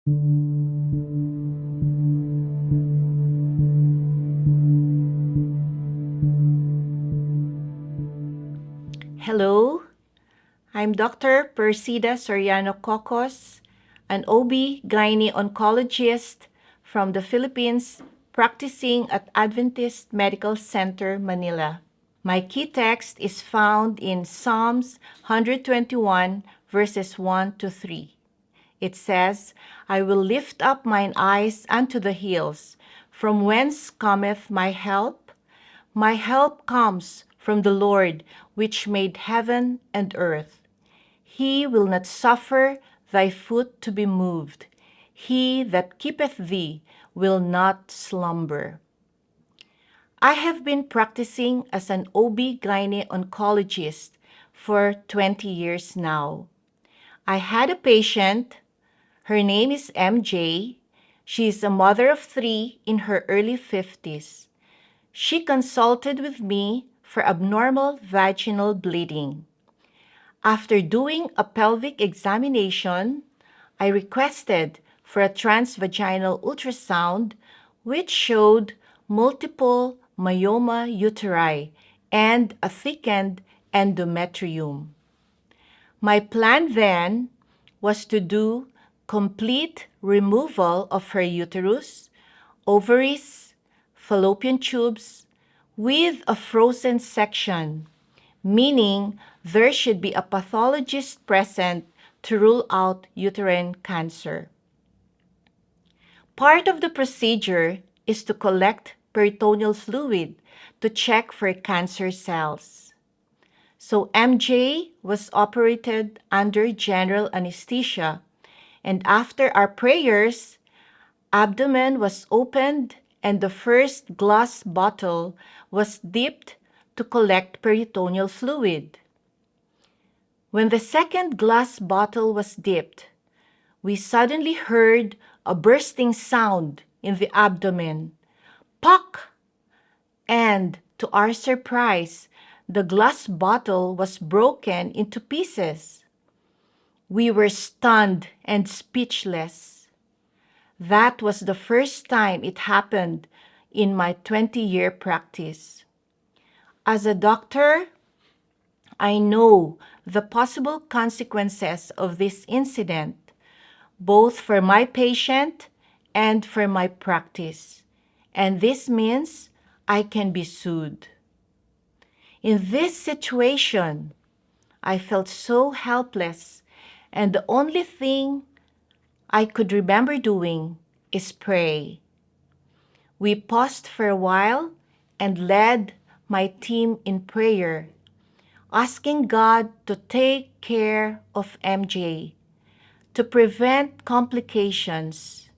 Hello, I'm Dr. Percidia Soriano-Cocos, an OB/GYN oncologist from the Philippines practicing at Adventist Medical Center, Manila. My key text is found in Psalms 121, verses 1 to 3. It says, I will lift up mine eyes unto the hills, from whence cometh my help? My help comes from the Lord, which made heaven and earth. He will not suffer thy foot to be moved. He that keepeth thee will not slumber. I have been practicing as an OB/GYN oncologist for 20 years now. I had a patient. Her name is MJ. She is a mother of 3 in her early 50s. She consulted with me for abnormal vaginal bleeding. After doing a pelvic examination, I requested for a transvaginal ultrasound, which showed multiple myoma uteri and a thickened endometrium. My plan then was to do complete removal of her uterus, ovaries, fallopian tubes with a frozen section, meaning there should be a pathologist present to rule out uterine cancer. Part of the procedure is to collect peritoneal fluid to check for cancer cells. So MJ was operated under general anesthesia, and after our prayers, abdomen was opened and the first glass bottle was dipped to collect peritoneal fluid. When the second glass bottle was dipped, we suddenly heard a bursting sound in the abdomen. Pock! And to our surprise, the glass bottle was broken into pieces. We were stunned and speechless. That was the first time it happened in my 20-year practice. As a doctor, I know the possible consequences of this incident, both for my patient and for my practice. And this means I can be sued. In this situation, I felt so helpless, and the only thing I could remember doing is pray. We paused for a while and led my team in prayer, asking God to take care of MJ, to prevent complications,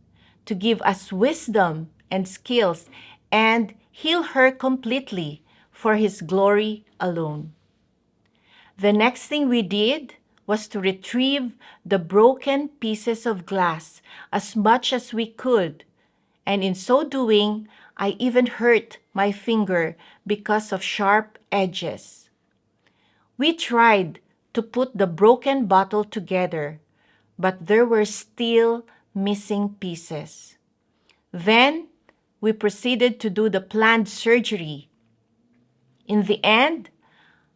to give us wisdom and skills, and heal her completely for His glory alone. The next thing we did was to retrieve the broken pieces of glass as much as we could, and in so doing, I even hurt my finger because of sharp edges. We tried to put the broken bottle together, but there were still missing pieces. Then we proceeded to do the planned surgery. In the end,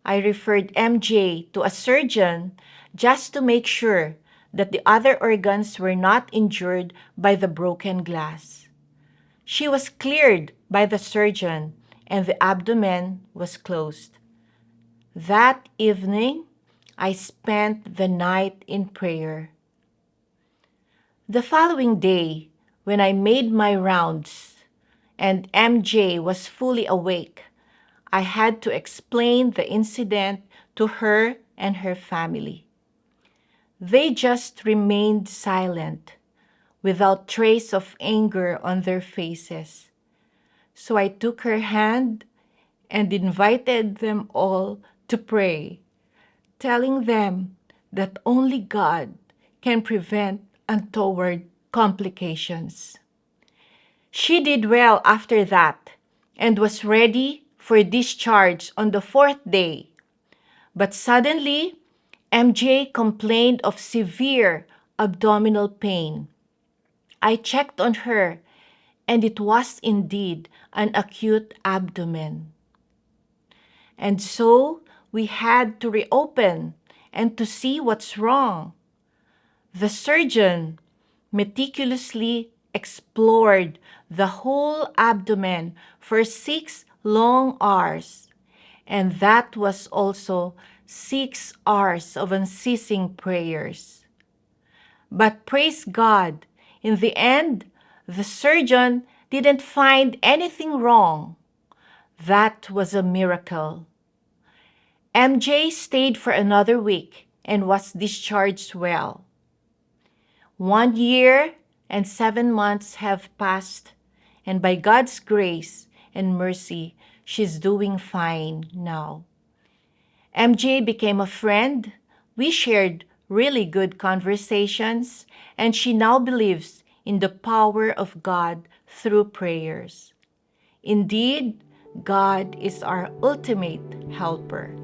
I referred MJ to a surgeon just to make sure that the other organs were not injured by the broken glass. She was cleared by the surgeon and the abdomen was closed. That evening, I spent the night in prayer. The following day, when I made my rounds and MJ was fully awake, I had to explain the incident to her and her family. They just remained silent, without trace of anger on their faces. So I took her hand and invited them all to pray, telling them that only God can prevent untoward complications. She did well after that and was ready for discharge on the 4th day. But suddenly, MJ complained of severe abdominal pain. I checked on her, and it was indeed an acute abdomen. And so we had to reopen and to see what's wrong. The surgeon meticulously explored the whole abdomen for 6 long hours, and that was also 6 hours of unceasing prayers. But praise God, in the end, the surgeon didn't find anything wrong. That was a miracle. MJ stayed for another week and was discharged well. 1 year and 7 months have passed, and by God's grace and mercy, she's doing fine now. MJ became a friend. We shared really good conversations, and she now believes in the power of God through prayers. Indeed, God is our ultimate helper.